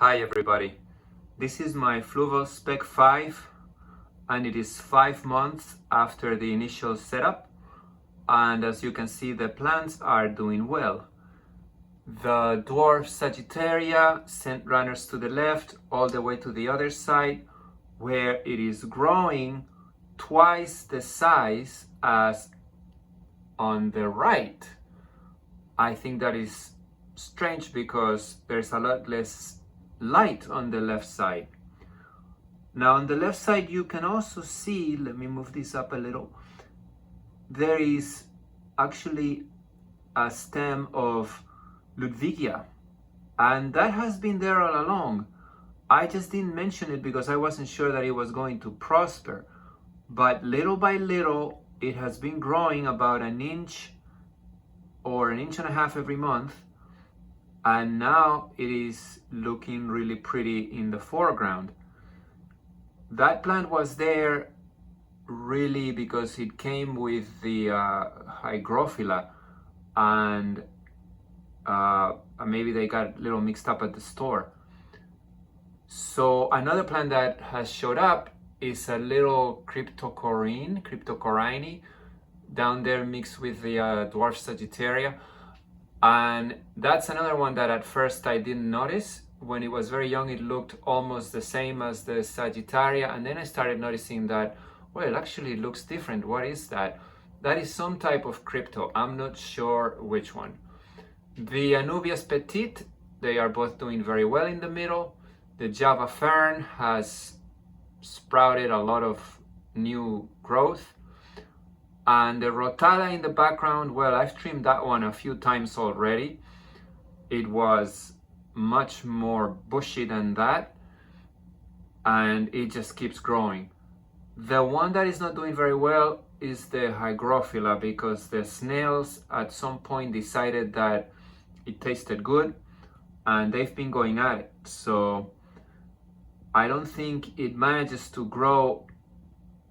Hi everybody, this is my Fluval Spec V and it is 5 months after the initial setup, and as you can see the plants are doing well. The dwarf sagittaria sent runners to the left all the way to the other side, where it is growing twice the size as on the right. I think that is strange because there's a lot less light on the left side. Now on the left side you can also see, let me move this up a little, there is actually a stem of Ludvigia, and that has been there all along. I just didn't mention it because I wasn't sure that it was going to prosper, but little by little it has been growing about an inch or an inch and a half every month, and now it is looking really pretty in the foreground. That plant was there really because it came with the Hygrophila, and maybe they got a little mixed up at the store. So another plant that has showed up is a little Cryptocoryne down there mixed with the dwarf sagittaria. And that's another one that at first I didn't notice. When it was very young, it looked almost the same as the sagittaria. And then I started noticing that, well, it actually looks different. What is that? That is some type of crypto. I'm not sure which one. The Anubias petite, they are both doing very well in the middle. The Java fern has sprouted a lot of new growth. And the Rotala in the background, well, I've trimmed that one a few times already. It was much more bushy than that, and it just keeps growing. The one that is not doing very well is the Hygrophila, because the snails at some point decided that it tasted good, and they've been going at it. So I don't think it manages to grow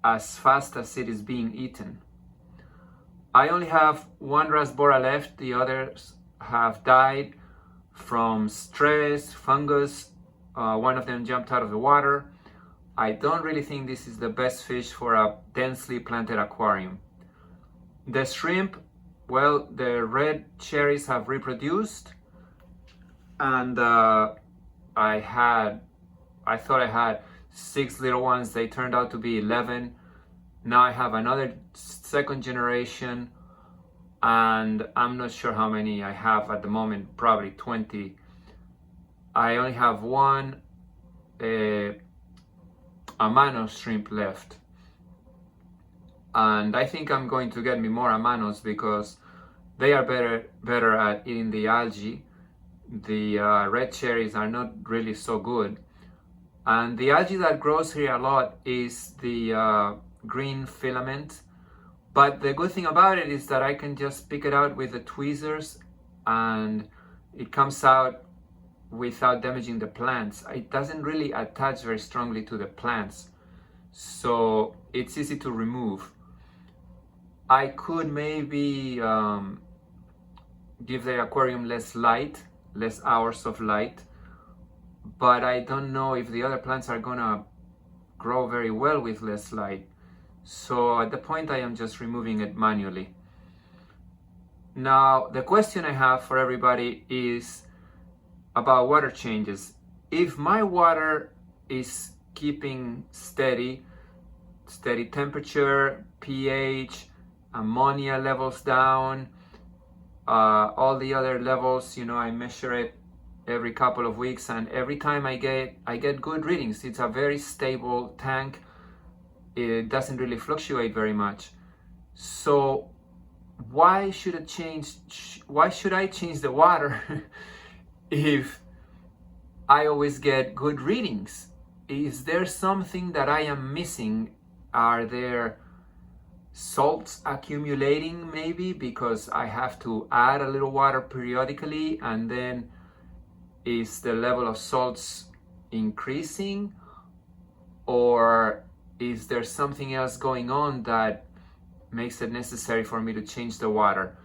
as fast as it is being eaten. I only have one rasbora left. The others have died from stress, fungus. One of them jumped out of the water. I don't really think this is the best fish for a densely planted aquarium. The shrimp, well, the red cherries have reproduced, and I thought I had 6 little ones. They turned out to be 11. Now I have another second generation, and I'm not sure how many I have at the moment, probably 20. I only have one Amano shrimp left, and I think I'm going to get me more Amanos because they are better at eating the algae. The red cherries are not really so good, and the algae that grows here a lot is the green filament. But the good thing about it is that I can just pick it out with the tweezers and it comes out without damaging the plants. It doesn't really attach very strongly to the plants, so it's easy to remove. I could maybe give the aquarium less light, less hours of light, but I don't know if the other plants are gonna grow very well with less light. So at the point I am just removing it manually. Now the question I have for everybody is about water changes. If my water is keeping steady temperature, pH, ammonia levels down, all the other levels, you know, I measure it every couple of weeks, and every time I get good readings. It's a very stable tank. It doesn't really fluctuate very much. So why should I change the water if I always get good readings? Is there something that I am missing? Are there salts accumulating maybe because I have to add a little water periodically, and then is the level of salts increasing? Or is there something else going on that makes it necessary for me to change the water?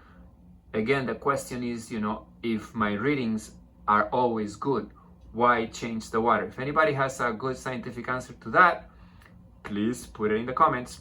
Again, the question is, you know, if my readings are always good, why change the water? If anybody has a good scientific answer to that, please put it in the comments.